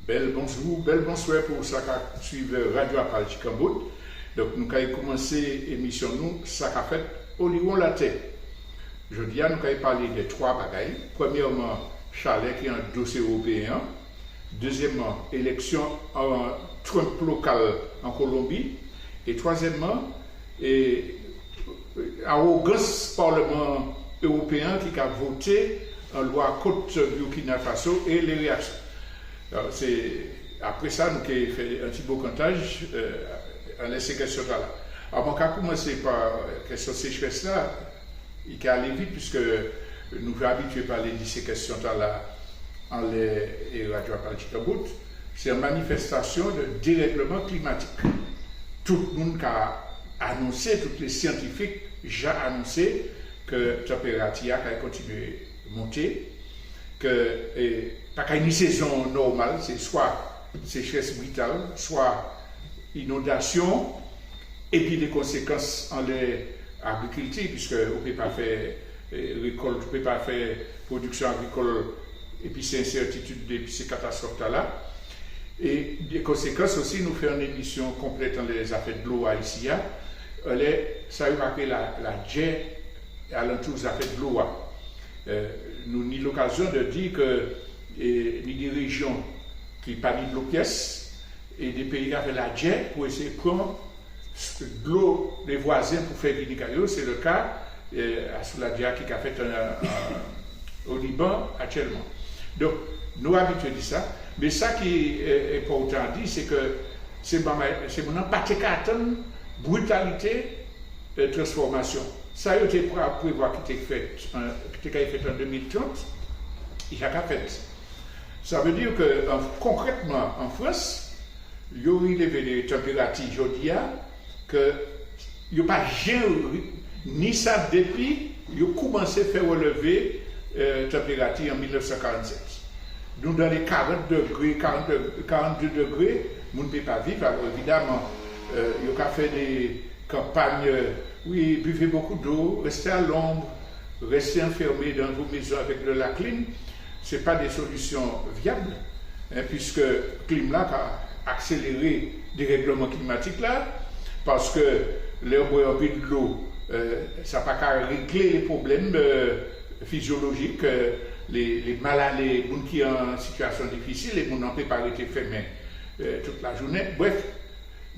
Bel bonsoir pour ça qui suivent Radio Apal Chicambout. Donc nous avons commencé l'émission nous, ça qu'a fait au Lion la tête. Aujourd'hui, nous allons parler de trois bagailles. Premièrement, Chalet qui est un dossier européen. Deuxièmement, élection en Trump local en Colombie. Et troisièmement, arrogance Parlement européen qui a voté en loi contre Burkina Faso et les réactions. Alors, après ça, nous avons fait un petit beau comptage en laissant question là. Alors, on va commencer par la question de sécheresse là. Il va aller vite puisque nous sommes habitués à parler de ces questions là en les radios Chicambout. C'est une manifestation de dérèglement climatique. Tout le monde a annoncé, tous les scientifiques ont déjà annoncé que la température va continuer à monter, que pas une saison normale, c'est soit sécheresse brutale, soit inondation, et puis les conséquences en l'agriculture, puisque on ne peut pas faire récolte, on ne peut pas faire production agricole, et puis c'est incertitude, et puis c'est catastrophe là. Et des conséquences aussi, nous faisons une émission complète dans les affaires de l'eau ici. Ça a marqué la guerre à l'entour des affaires de l'eau. Nous avons eu l'occasion de dire que des régions qui n'ont pas mis de l'eau pièce et des pays qui ont fait la guerre pour essayer de prendre de l'eau des voisins pour faire des cailloux. C'est le cas sous la guerre qui a fait au Liban actuellement. Donc, nous habitués de ça. Mais ça qui est important à dire, c'est que c'est mon empathie brutalité de transformation. Ça a été prévoir qui était fait en 2030, il a fait. Ça veut dire que concrètement en France, il y a eu des températures aujourd'hui que il n'y a pas ni ça depuis, il a commencé à faire relever la température en 1947. Nous, dans les 40 degrés, 42 degrés, nous ne pouvons pas vivre. Alors, évidemment, il y a fait des campagnes, oui, buvez beaucoup d'eau, restez à l'ombre, restez enfermés dans vos maisons avec de la clim. Ce n'est pas des solutions viables, hein, puisque le climat a accéléré le dérèglement climatique là, parce que l'air boit un peu de l'eau, ça n'a pas qu'à régler les problèmes physiologiques. Les malades, les gens qui sont en situation difficile, les gens n'ont pas arrêté de fermer toute la journée. Bref,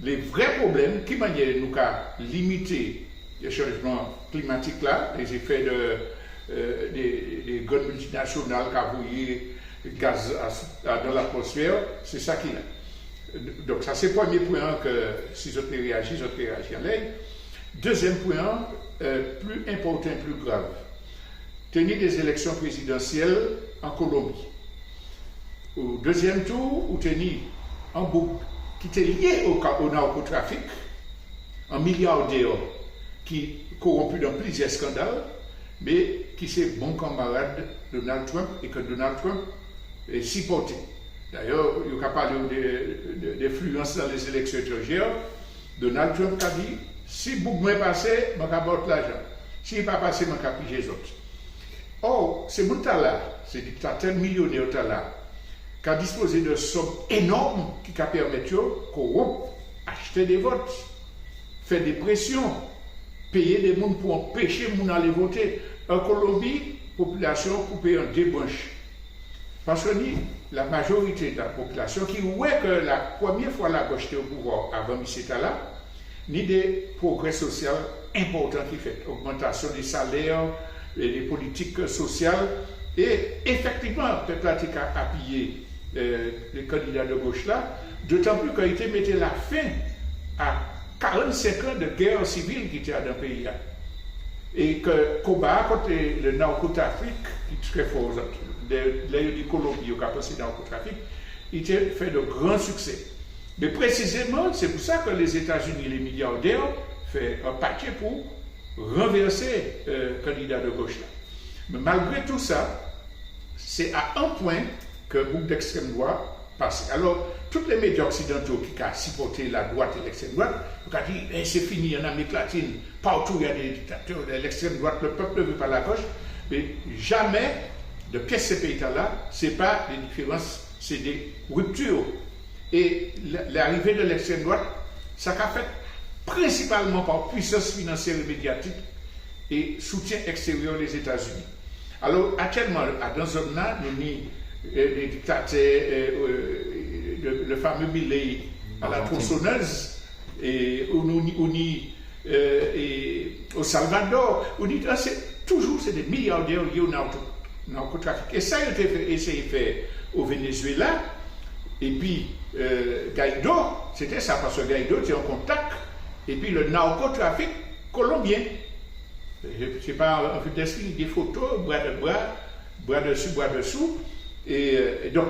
les vrais problèmes qui manièrent nous à limiter les changements climatiques là, les effets des grandes multinationales qui ont envoyé gaz dans l'atmosphère, c'est ça qui est. Donc ça c'est le premier point que si je réagis à l'aide. Deuxième point, plus important, plus grave. Tenir des élections présidentielles en Colombie. Au deuxième tour, ou tenir un bouc qui était lié au narcotrafic, un milliardaire qui corrompu dans plusieurs scandales, mais qui c'est bon camarade de Donald Trump et que Donald Trump est si porté. D'ailleurs, il y a parlé d'influence dans les élections étrangères. Donald Trump a dit si bouc m'est passé, je vais apporter l'argent. S'il n'est pas passé, je vais piger les autres. Or, ces gens-là, ces dictateurs millionnaires là, qui ont disposé de sommes énormes qui permettent de corrompre, acheter des votes, faire des pressions, payer des gens pour empêcher les gens d'aller voter. En Colombie, la population coupée en deux branches. Parce que la majorité de la population qui voit que la première fois la gauche était au pouvoir avant M. Tala, ni des progrès sociaux importants qui fait, augmentation des salaires, des politiques sociales, et effectivement, le peuple a appuyé les candidats de gauche là, d'autant plus qu'il était mettait la fin à 45 ans de guerre civile qui était dans le pays là. Et que combat contre le narcotrafic, qui est très fort, les Colombie, qui a passé dans le narcotrafic, il a fait de grands succès. Mais précisément, c'est pour ça que les États-Unis, les milliardaires, font un paquet pour renverser le candidat de gauche là. Mais malgré tout ça, c'est à un point que le groupe d'extrême droite passe. Alors, tous les médias occidentaux qui ont supporté la droite et l'extrême droite, ont dit c'est fini en Amérique latine, partout il y a des dictateurs de l'extrême droite, le peuple ne veut pas la gauche, mais jamais, de pièce ces pays-là, ce n'est pas des différences c'est des ruptures. Et l'arrivée de l'extrême droite, ça a fait principalement par puissance financière et médiatique et soutien extérieur des États-Unis. Alors, actuellement, dans ce zone-là, nous avons des dictateurs, le fameux Milei à la tronçonneuse, et au Salvador, c'est toujours des milliardaires liés au narcotrafic. Et ça a été essayé de faire au Venezuela. Et puis, Guaido, c'était ça, parce que Guaido était en contact. Et puis, le narcotrafic colombien. Je ne sais pas, en fait, des photos, bras dessous. Et donc,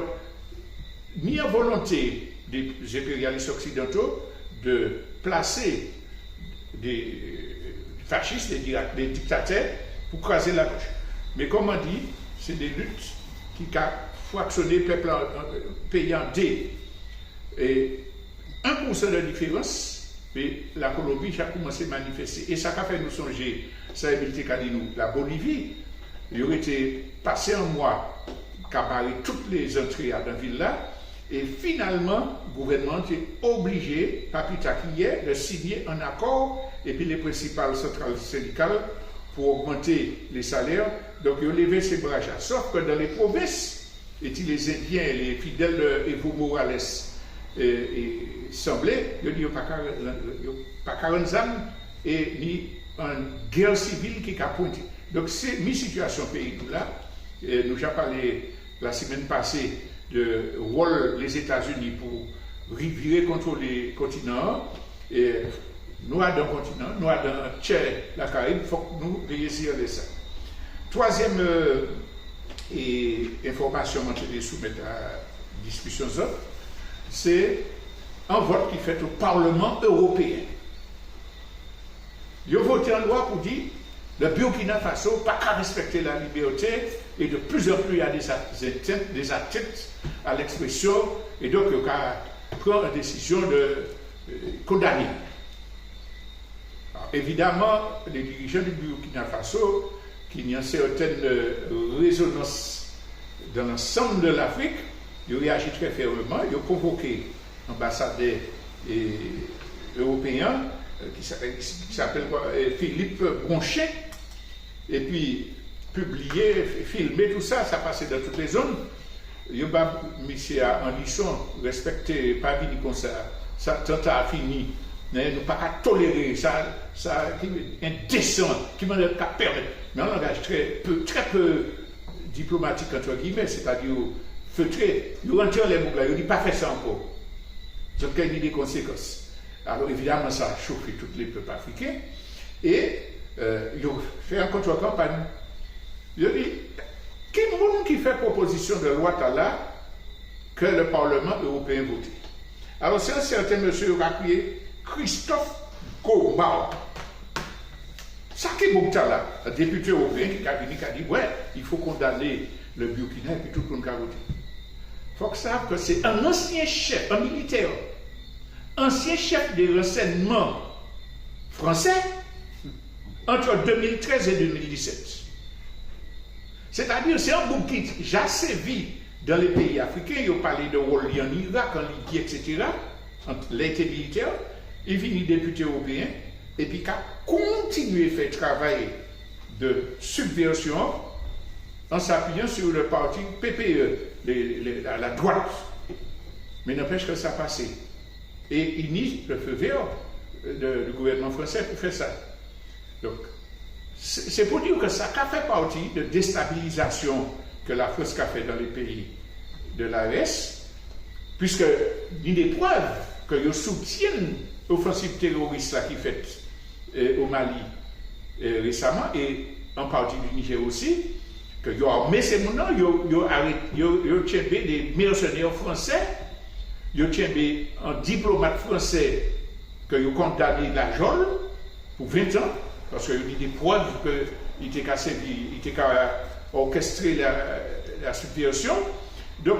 ni en volonté des impérialistes occidentaux de placer des fascistes, des dictateurs, pour craser la gauche. Mais comme on dit, c'est des luttes qui ont fractionné le peuple payant des. Et 1% de différence, mais la Colombie a commencé à manifester. Et ça a fait nous songer, ça a été la Bolivie, il aurait été passé un mois, cabaret toutes les entrées à la ville là, et finalement, le gouvernement est obligé, pas plus tard qu'hier, de signer un accord, et puis les principales centrales syndicales pour augmenter les salaires. Donc, ils ont levé ces bras. Sauf que dans les provinces, et les Indiens, les fidèles d'Evo Morales semblaient, ils n'ont pas 40 ans et ni une guerre civile qui a pointé. Donc, c'est une situation pays là. Nous avons parlé la semaine passée de rôle des États-Unis pour virer contre les continents. Et nous avons un continent, nous avons un tiers la Caraïbe, il faut que nous réussissions de ça. Troisième information que je vais soumettre à discussion, c'est un vote qui fait au Parlement européen. Ils ont voté en loi pour dire le Burkina Faso n'a pas respecter la liberté et de plus en plus il y a des atteintes à l'expression et donc il prend la décision de condamner. Alors, évidemment, les dirigeants du Burkina Faso, qui ont une certaine résonance dans l'ensemble de l'Afrique, ils ont réagi très fermement, ils ont convoqué l'ambassadeur européen qui s'appelle Philippe Bronchet, et puis publié, filmé, tout ça, ça passait dans toutes les zones. Il y a monsieur en lisson, respecté, pas fini comme ça, ça tant a fini. Nous ne pouvons pas tolérer ça qui est indécent, qui m'a permettre. Mais un langage très peu diplomatique, entre guillemets, c'est-à-dire feutré. Nous rentrons les mots là, il ne dit pas faire ça encore. Donc, il y a des conséquences. Alors, évidemment, ça a chauffé tous les peuples africains. Et ils ont fait une contre-campagne. Ils ont dit, quel monde qui fait proposition de loi là que le Parlement européen vote? Alors, c'est un certain monsieur qui a crié Christophe Gomao. Ça qui est bon là, un député européen qui a dit, ouais, il faut condamner le Burkina et puis tout le monde a voté. Il faut que ça sache que c'est un ancien chef, un militaire, ancien chef des renseignements français entre 2013 et 2017. C'est-à-dire, c'est un bouc qui a sévi dans les pays africains, il a parlé de rôle en Irak, en Libye, etc., entre l'été militaire, il finit député européen, et puis il a continué à faire travail de subversion en s'appuyant sur le parti PPE, la droite. Mais n'empêche que ça passait. Et il nie le feu vert du gouvernement français pour faire ça. Donc, c'est pour dire que ça a fait partie de déstabilisation que la France a fait dans les pays de l'AES, puisque il y a des preuves qu'ils soutiennent l'offensive terroriste qui est faite au Mali récemment, et en partie du Niger aussi, qu'ils ont armé ces gens, ils ont tué des mercenaires français, ils ont tué un diplomate français qu'ils ont condamné la geôle pour 20 ans, parce qu'il y a eu des preuves qu'il était qu'à orchestrer la subversion. Donc,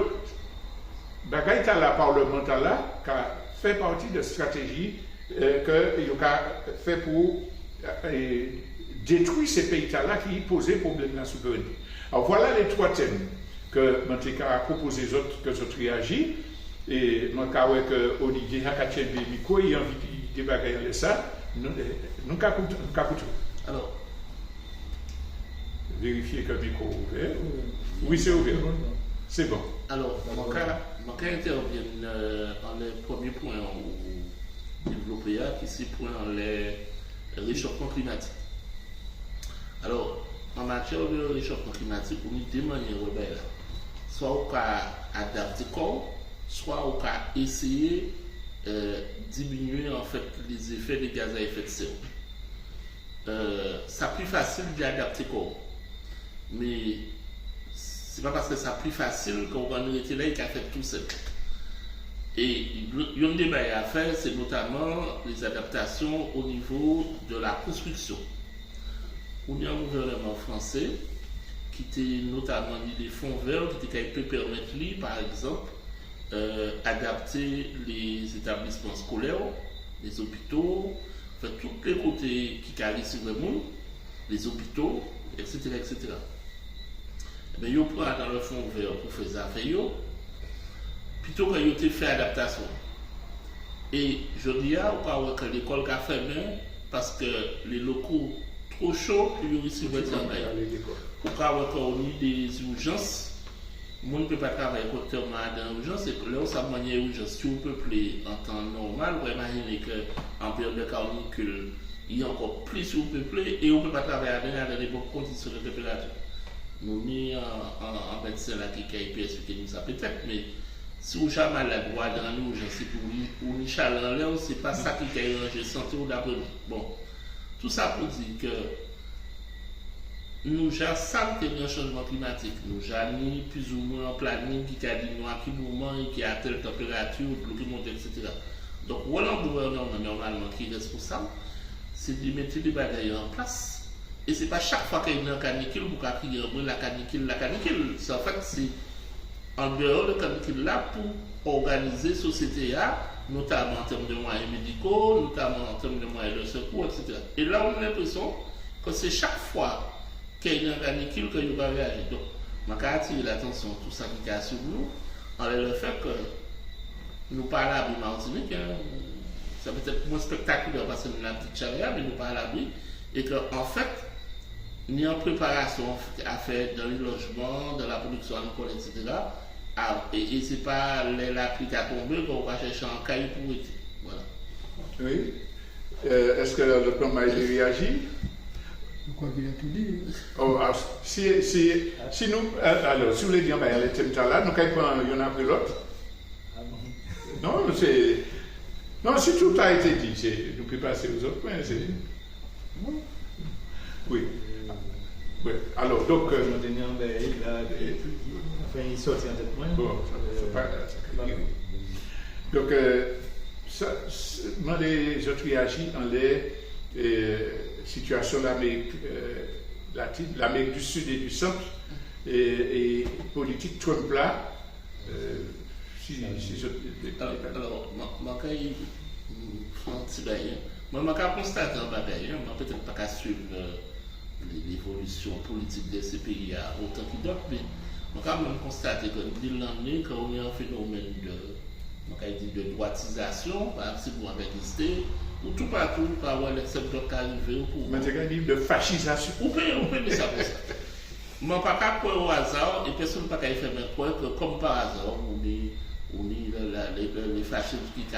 bagaille la parlementaire là, qui a fait partie de la stratégie qu'il a fait pour détruire ces pays-là qui posaient problème de la souveraineté. Alors voilà les trois thèmes. que je a proposé aux autres que je réagisse. Et je vois que Olivier a tient le micro, il a envie de débattre ça. Nous avons Alors, vérifier que le micro est ouvert. Oui, c'est ouvert. C'est bon. Alors, je vais intervenir dans les premiers points développés, qui sont point les réchauffement climatique. Alors, en matière de réchauffement climatique, on a deux manières de soit on peut adapter le corps, soit on peut essayer de diminuer en fait les effets des gaz à effet de serre. C'est plus facile d'adapter le corps, mais c'est pas parce que c'est plus facile qu'on va nous retirer là et qu'on fait tout seul. Et il y a un débat à faire, c'est notamment les adaptations au niveau de la construction. On a un gouvernement français qui était notamment des fonds verts qui peut permettre, par exemple, adapter les établissements scolaires, les hôpitaux, enfin, tous les côtés qui carrent sur le monde, les hôpitaux, etc. etc. Mais ils prennent dans le fonds vert pour faire des affaires, plutôt que ils fait adaptation. Et je dis que l'école a fermé parce que les locaux trop chauds pour y recevoir le travail. Pour qu'on ait des urgences, le monde ne peut pas travailler correctement dans l'urgence, et là, ça manière urgence. Si on peuplé en temps normal, vous imaginez qu'en période de canicule, il y a encore plus surpeuplé et on ne peut pas travailler dans les bonnes conditions de température. Nous sommes en médecin là qui peut expliquer nous ça peut-être, mais si on a malade dans l'urgence, c'est pour une chaleur, c'est pas ça qui a arrangé santé ou d'après nous. Bon, tout ça pour dire que nous avons ça le changement climatique. Nous avons plus ou moins un planning qui a dit nous à quel moment et qui a telle température, qui monte, etc. Donc, voilà un gouvernement normalement qui est responsable, c'est de mettre des bagages en place. Et ce n'est pas chaque fois qu'il y a une canicule pour crier la canicule, la canicule. En fait, c'est en dehors de la canicule là pour organiser la société, notamment en termes de moyens médicaux, notamment en termes de moyens de secours, etc. Et là, on a l'impression que c'est chaque fois qu'il y a une canicule que nous va réagir. Donc, je vais attirer l'attention de tout ça qui est sur nous, en le fait que nous parlons à l'abri Martinique, ça peut être moins spectaculaire parce que nous avons la petite charia, mais nous parlons à l'abri, et qu'en fait, nous avons une préparation à faire dans les logements, dans la production agricole, etc. Et ce n'est pas la pluie qui a tombé qu'on va chercher un caillou pour être. Voilà. Oui. Est-ce que le plan m'a réagi? Je crois qu'il a tout dit. Oh, si nous, alors, si vous voulez dire, les thèmes là, nous il y en a après l'autre. Non, non, si tout a été dit, nous pouvons passer aux autres points. Oui. Oui. Alors, donc. Il sortit en tête moins. Bon, donc, moi, les autres réagissent dans les situations de l'Amérique latine, l'Amérique du Sud et du Centre, et politique Trump là. Alors, moi, je constate un bagage, je peut-être pas suivre l'évolution politique de ces pays autant qu'il d'autres, mais je constate que dès l'année, quand on a un phénomène de droitisation, par exemple, si vous avez existé, ou tout partout, pour avoir l'exemple arrivé. Mais c'est un livre de fascisation. On peut dire ça pour ça. Je ne peux pas croire au hasard, et personne ne peut pas faire croire que, comme par hasard, on est les fascistes qui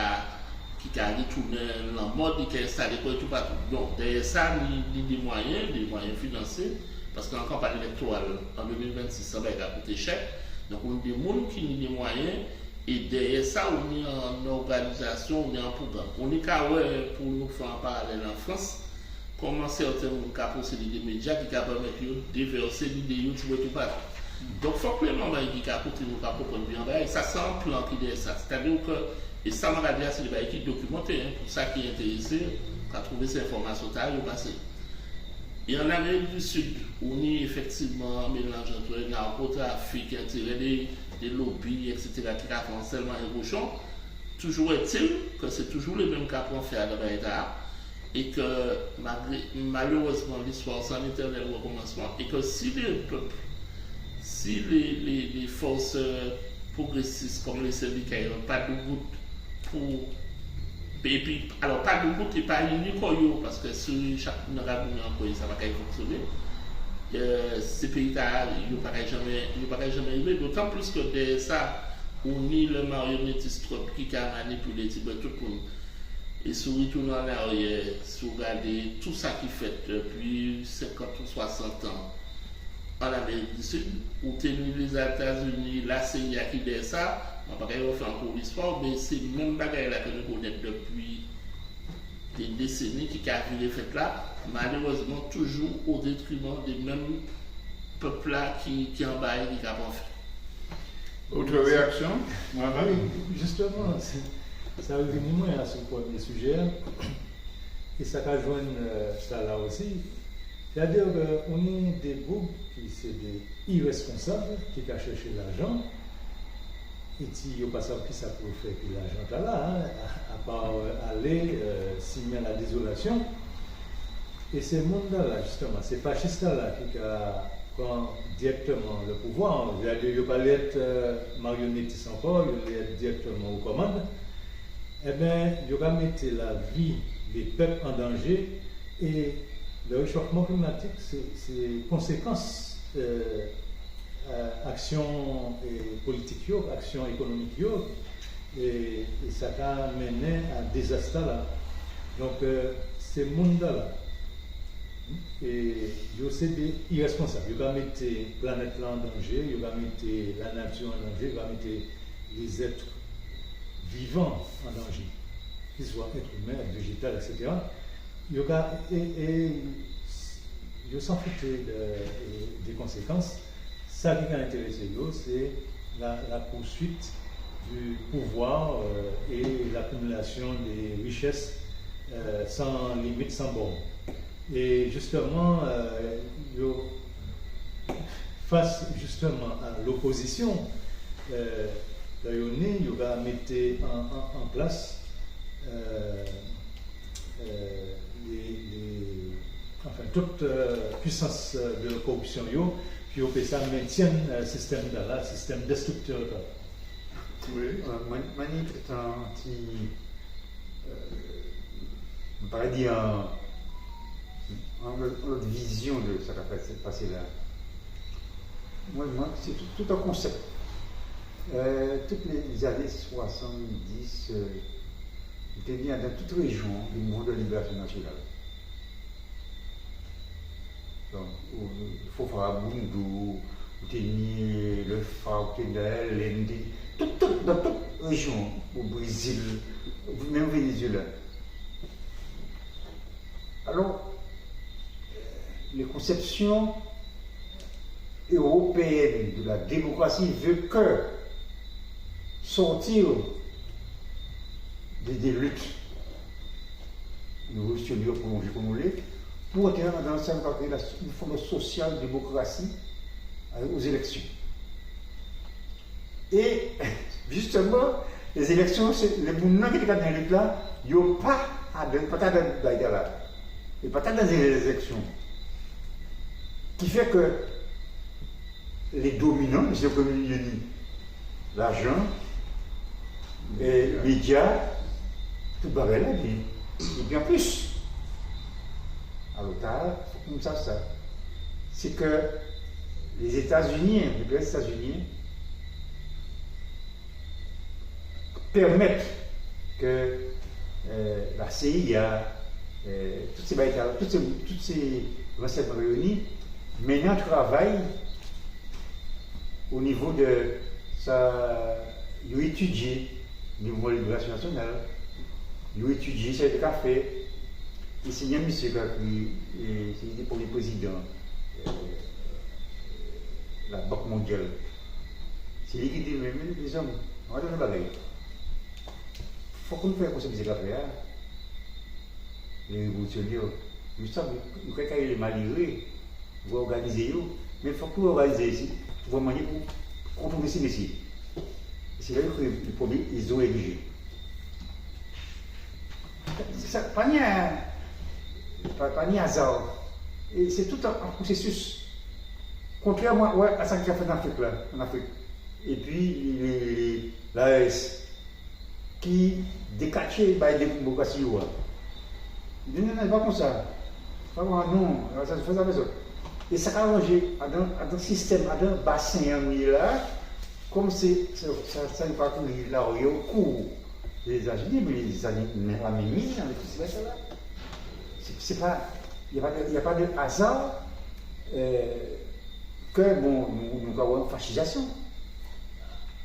a retourné la mode, qui a installé tout partout. Donc, derrière ça, il y a des moyens financiers, parce qu'en campagne électorale, en 2026, ça va coûter cher. Donc, on a des gens qui ont des moyens, et derrière ça, on est en organisation, on est en programme. On est qu'à pour nous faire un parallèle en France, comment certains ont procédé des médias qui permettent de déverser l'idée de tout partout. Donc, il faut que les membres qui a côté nous comprendre bien, et ça c'est un plan qui est ça. C'est-à-dire que, et ça m'a dit, c'est des gens qui documentés, pour ça qui est intéressé, à trouver ces informations tard ou passé. Et en Amérique du Sud, on est effectivement un mélange entre le narcotrafic, des lobbies, etc., qui font seulement un cochon. Toujours est-il que c'est toujours le même cas pour faire dans l'État, et que malheureusement l'histoire sans éternel recommencement, et que si les peuples, si les forces progressistes comme les syndicats n'ont pas de route pour. Et puis, alors, pas de route et pas unique, parce que si chaque n'aura pas ça va pas fonctionner. Ces pays-là, ils ne pourraient jamais arriver, d'autant plus que de ça, on est le marionnettiste qui a manipulé tout le monde. Et si on retourne en arrière, si on regarde tout ça qui fait depuis 50 ou 60 ans en Amérique du Sud, où tenu les États-Unis, la CIA qui dit ça, on va pas faire encore l'histoire, mais c'est le même bagage là que nous connaissons depuis des décennies qui a vu les faits là, malheureusement toujours au détriment des mêmes peuples là qui en bas et qui ont fait. Autre réaction? Oui, justement, ça revient moins à ce premier sujet, et ça rejoint ça là aussi. C'est-à-dire qu'on est des groupes qui sont des irresponsables, qui ont cherché l'argent, et qui n'ont pas savoir qui ça peut faire que l'argent là, à part aller signer la désolation. Et ces mondes-là, justement, ces fascistes-là qui prennent directement le pouvoir, c'est-à-dire qu'ils ne pas être marionnettistes encore, ils vont être directement aux commandes, eh bien, ils vont mettre la vie des peuples en danger, et le réchauffement climatique, c'est conséquence action politique, action économique, et ça a mené à un désastre là. Donc, ces mondes-là, et ils sont des irresponsables. Ils vont mettre la planète là en danger, ils vont mettre la nature en danger, ils vont mettre les êtres vivants en danger, qu'ils soient êtres humains, végétaux, etc. Ils s'en foutent des conséquences. Ça qui a intéressé eux, c'est la poursuite du pouvoir et l'accumulation des richesses sans limite, sans borne. Et justement, face justement à l'opposition, il va mettre en place toute puissance de corruption, puis ça maintient le système là, le système destructeur. Oui. Mani est un petit. On pourrait dire une vision de ce qui a passé là. Moi c'est tout un concept. Toutes les années 70, il était bien dans toute région du mouvement de libération nationale. Donc, il faut faire un Bundu, le FAO, dans toute région, au Brésil, même au Venezuela. Alors, les conceptions européennes de la démocratie veulent que sortir des luttes révolutionnaires prolongées comme on l'est, pour entrer dans une forme de social-démocratie aux élections. Et justement, les élections, les mouvements qui étaient dans les luttes là, ils n'ont pas dans les élections. Qui fait que les dominants, les économies, l'argent, les médias, tout barré là, et bien plus. Alors, comme ça, c'est que les États-Unis, les pays États-Unis, permettent que la CIA, toutes ces renseignements réunis, maintenant travaillent au niveau de ça. Ils ont étudié au niveau de la libération nationale, ils ont étudié ce qu'il a fait. Et c'est un monsieur qui c'est le premier président de la Banque mondiale. C'est lui qui dit, mais les hommes, on va faire le bagage. Il faut qu'on fasse comme ça, c'est l'affaire. Les révolutionnaires, nous savons, nous croyons qu'il est malheureux, vous organiser, mais il faut que vous organisez ici, vous manier pour contourner ces messieurs. C'est là que les premiers, ils ont érigé. C'est ça, pas ni hasard. Et c'est tout un processus. Contrairement à ce qu'il a fait en Afrique. Et puis, l'AS, qui décache la démocratie. Il dit non, pas comme ça. Pas comme ça, non, ça se fait ça. Et ça a arrangé dans un système, dans un bassin là, comme ça ne va pas là où il y a au cours des États-Unis, mais les années la même mise avec tout ça là. C'est pas, il n'y a pas de hasard que bon, nous avons une fascisation.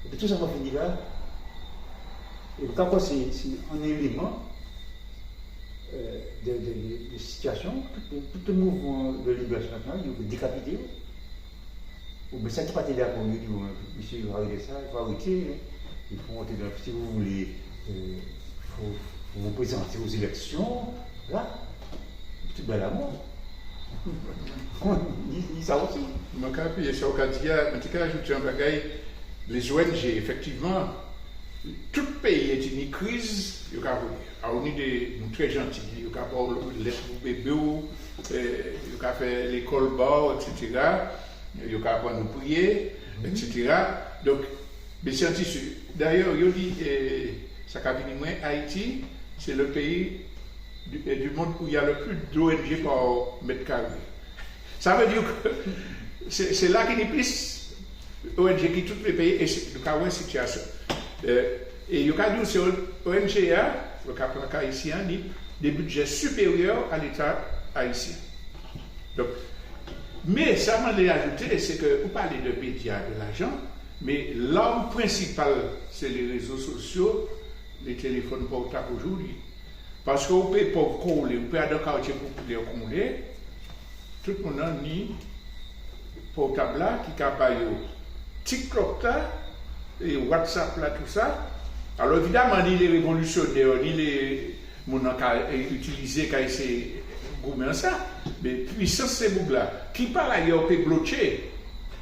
Et tout ça va finir là. Et quand c'est un élément de situation, tout le mouvement de libération nationale, il faut décapiter. Ou bien ça qui pas t'aider à prendre, il dit, monsieur, il faut arrêter ça, il faut arrêter, il faut monter dans si vous voulez, il faut vous présenter aux élections, là, tout bel amour. Il dit ça aussi. Je vais appuyer sur ce qu'il y a, en tout cas, ajouter un bagage, les ONG, effectivement, tout pays est une crise, il y a des gens très gentils, il y a les bébés, il y a fait l'école bas, etc. Il y a nous prier, etc. Donc, les scientifiques, d'ailleurs, il dit, ça a venu moins, Haïti, c'est le pays du monde où il y a le plus d'ONG par mètre carré. Ça veut dire que c'est là qu'il y a plus d'ONG qui tous les pays, et c'est une situation. Et il y a dit que l'ONG le cap haïtien, des budgets supérieurs à l'État haïtien. Donc, mais ça m'a ajouté, c'est que vous parlez de médias, de l'argent, mais l'arme principale, c'est les réseaux sociaux, les téléphones portables aujourd'hui. Parce que vous pouvez pas coller, vous pouvez aller dans le quartier populaire coller, tout le monde a mis portable là, qui a TikTok là, et WhatsApp là, tout ça. Alors évidemment, ni les révolutionnaires, ni les gens qui utilisent ces gourmands ça, mais puissance ces boucles là, qui par ailleurs peut bloquer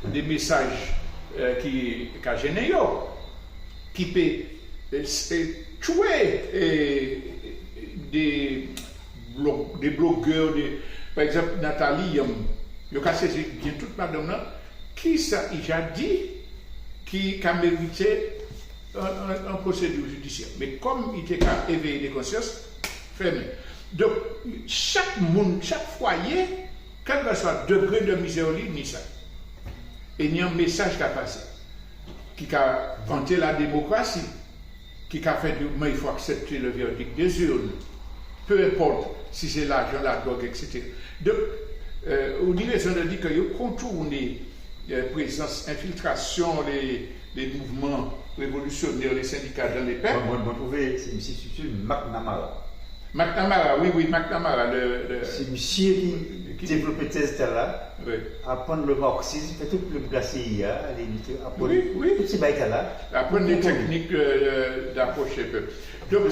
des messages qui génèrent, qui peut tuer des blogueurs, par exemple Nathalie, il a saisi bien toute madame là, qui ça il a dit qui a mérité un procédure judiciaire. Mais comme il était qu'à éveiller des consciences, fermé. Donc, chaque monde, chaque foyer, quel que soit le degré de misère, ni ça. Et il y a un message qui a passé, qui a vanté la démocratie, qui a fait du mais il faut accepter le verdict des urnes, peu importe si c'est l'argent, la drogue, etc. Donc, au direction de dire qu'il y a contourné présence, infiltration, les mouvements révolutionnaires, les syndicats dans les peuples. Moi, je trouvais, c'est M. McNamara. McNamara, oui, McNamara. C'est monsieur qui développait thèse là, oui. Apprendre le marxisme, tout le CIA, apprendre oui. toutes ces bêtes-là. Apprendre les techniques d'approche des peuples. Donc,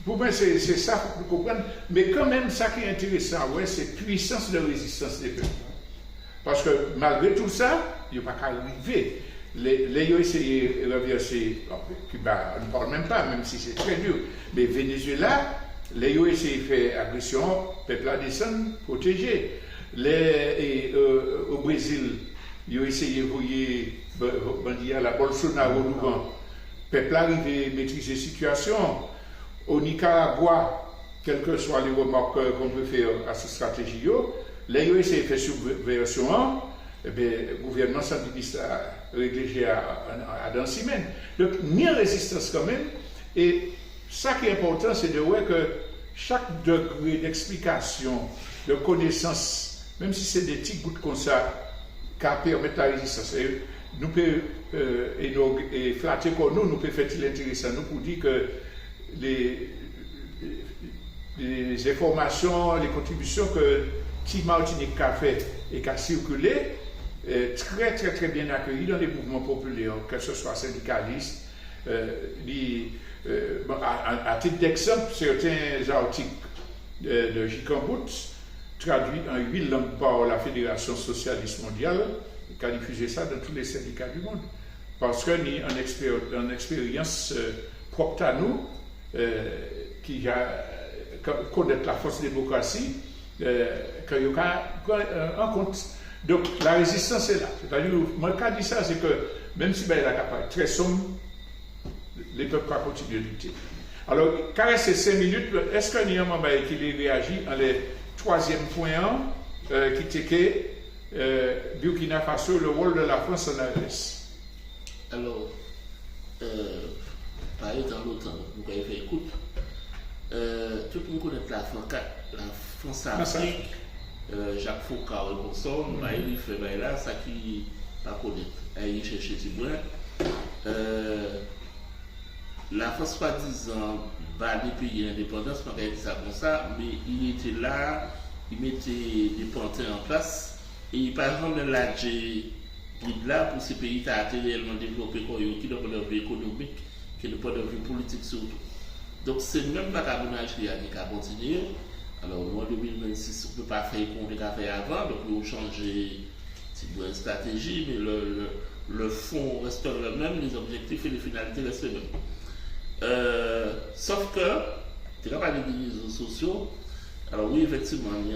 pour moi, c'est ça qu'il faut comprendre. Mais quand même, ça qui est intéressant, ouais, c'est puissance de résistance des peuples. Parce que malgré tout ça, il n'y a pas qu'à arriver. Les ont essayé de reverser, Cuba, on ne parle même pas, même si c'est très dur. Mais Venezuela, les ont essayé de faire agression, le peuple a descendu, protégé. Au Brésil, ils ont essayé de voir la Bolsonaro devant. Le peuple arrivé à maîtriser la situation. Au Nicaragua, quelles que soient les remarques qu'on peut faire à cette stratégie, les ont essayé de faire subversion. Le gouvernement sandiniste a réglé à dans 6 semaines. Donc, il y a une résistance quand même. Et ça qui est important, c'est de voir que chaque degré d'explication, de connaissance, même si c'est des petits gouttes comme ça, qui permettent la résistance, nous pouvons et flatter comme nous pouvons faire l'intéressant nous pour dire que les informations, les contributions que Tim Martinique a fait et qui a circulé, très très très bien accueilli dans les mouvements populaires, que ce soit syndicalistes. À titre d'exemple, certains articles de Gicambout, traduits en 8 langues par la Fédération socialiste mondiale, qui a diffusé ça dans tous les syndicats du monde. Parce que nous avons une expérience propre à nous, qui a connaître la force de la démocratie, qu'il y a un compte Donc la résistance est là. C'est-à-dire, moi, quand je dis ça, c'est que même si ben, la campagne très sombre, les peuples vont continuer de lutter. Alors, quand c'est 5 minutes, est-ce qu'il y a un membre qui réagit en le troisième point qui était que Burkina Faso, le rôle de la France en RS? Alors, par exemple, vous avez fait écoute. Tout le monde connaît la France Afrique, Jacques Foucault et consort, il fait là, ça qui pas connaître. Il cherche du moins. La France, soi-disant, bat des pays indépendants, on va dire ça comme ça, mais il était là, il mettait des pantins en place, et par exemple, la guide là pour ces pays qui ont été réellement développés, qui d'un point de vue économique, qui d'un point de vue politique surtout. Donc c'est même pas cabinage qui a continué. Alors nous en 2026, on ne peut pas faire comme on a fait avant, donc nous avons changé de stratégie, mais le fond reste le même, les objectifs et les finalités restent les mêmes. Sauf que, tu as parlé des réseaux sociaux, alors oui, effectivement, il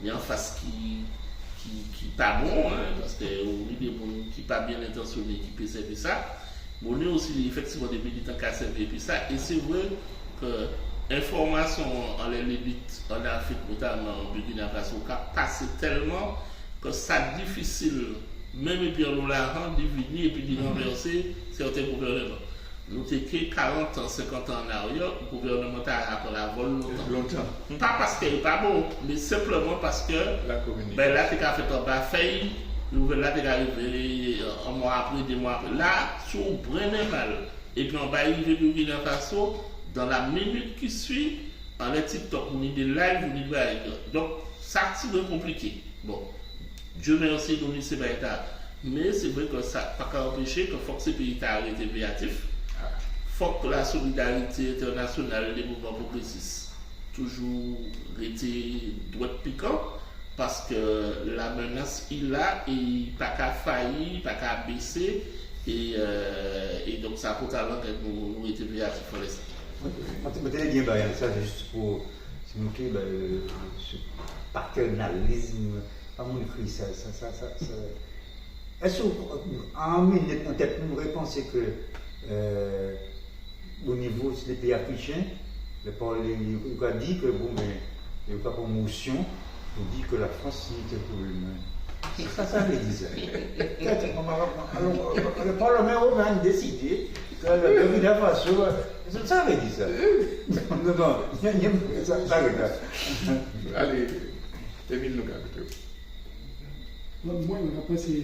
y a une face qui n'est pas bon, hein, parce qu'on a des gens qui ne sont pas bien intentionnés, qui peuvent servir ça. Mais on a aussi effectivement des militants qui ont servi puis ça, et c'est vrai que l'information en l'élite en Afrique, notamment en Burkina Faso, a passé tellement que c'est difficile, même et puis on la rend diviser et puis de renverser certains gouvernements. Nous avons 40 ans, 50 ans en arrière, le gouvernement a la vol longtemps. Pas parce qu'il n'est pas bon, mais simplement parce que ben là, tu as fait un bas failli, nouvelle là, tu es arrivé un mois après, 2 mois après. Là, tu prenais mal. Et puis on va arriver au Burkina Faso, dans la minute qui suit, en les TikTok, on a des lives, on a des lives. Donc, ça, c'est compliqué. Bon, Dieu merci, nous, c'est pas. Mais c'est vrai que ça n'a pas empêché que faut que ces pays arrêtent béatifs. Il faut que la solidarité internationale des mouvements progressistes toujours été droit piquant parce que la menace il a et il n'a pas qu'à faillir, pas qu'à baisser et donc ça pour talent que nous été béatifs pour les ça. Peut-être bien ça juste pour montrer ce paternalisme, pas mon écrit ça. Est-ce qu'en minute en tête nous pourrions penser que au niveau des pays africains, il a dit que bon, mais il n'y a pas de motion, il dit que la France c'est un problème. Ça veut dire ça. Alors, le Parlement européen a décidé que le Burkina Faso, ça veut dire ça. Non, ça allez, Émile Nougat. Moi, après, c'est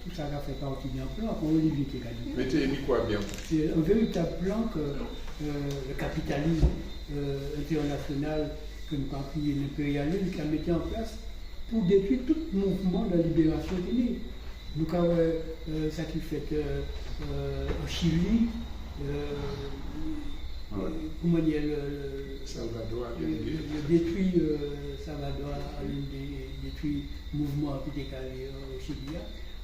tout ça qui a fait partie d'un plan pour Olivier qui a dit. Mettez quoi bien? C'est un véritable plan que le capitalisme international, que nous avons crié l'impérialisme, qui a mis en place pour détruire tout mouvement de libération qui est. Nous avons ça qui fait en Chili, comment dire, Salvador détruit Salvador, détruit le mouvement qui est décalé au Chili.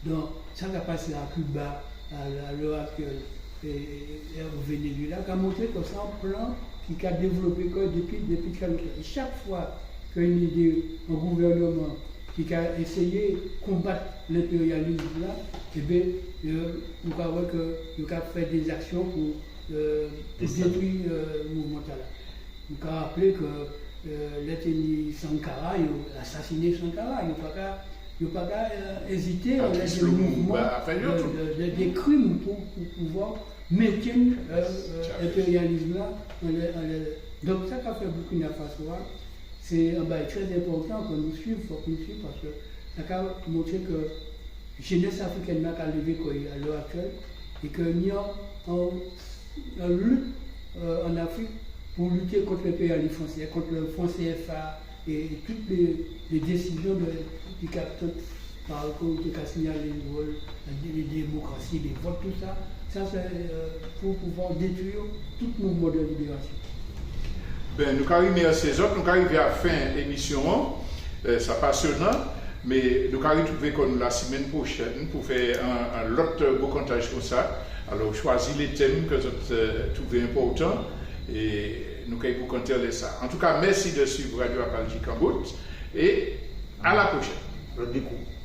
Donc, ça va passer à Cuba à l'heure actuelle et au Venezuela, qui a montré que c'est un plan qui a développé depuis quelques années. Chaque fois qu'il y a un gouvernement qui a essayé de combattre l'impérialisme là, eh bien, on va voir qu'il a fait des actions pour détruire le mouvement là. On a rappelé que l'Éthénie Sankara, il a assassiné Sankara, il n'a pas hésité à faire des mouvements, des crimes pour pouvoir maintenir l'impérialisme là. Donc ça qu'a fait Burkina Faso, c'est un bail très important que nous suivons, faut que nous suivions parce que ça a montré que la jeunesse africaine a levé à l'heure actuelle et qu'il y a une lutte en Afrique pour lutter contre l'impérialisme français, contre le franc CFA et toutes les décisions du capitaine par le comité qui a signalé les démocraties, les votes, tout ça. Ça c'est pour pouvoir détruire tout mouvement de libération. Ben, nous arrivons à ces autres, nous arrivons à la fin de l'émission, c'est passionnant, mais nous arrivons à trouver comme la semaine prochaine pour faire un autre beau comptage comme ça. Alors, choisir les thèmes que vous trouvez importants et nous allons vous compter ça. En tout cas, merci de suivre Radio Apalji Kambout et à la prochaine. l'autre des coups.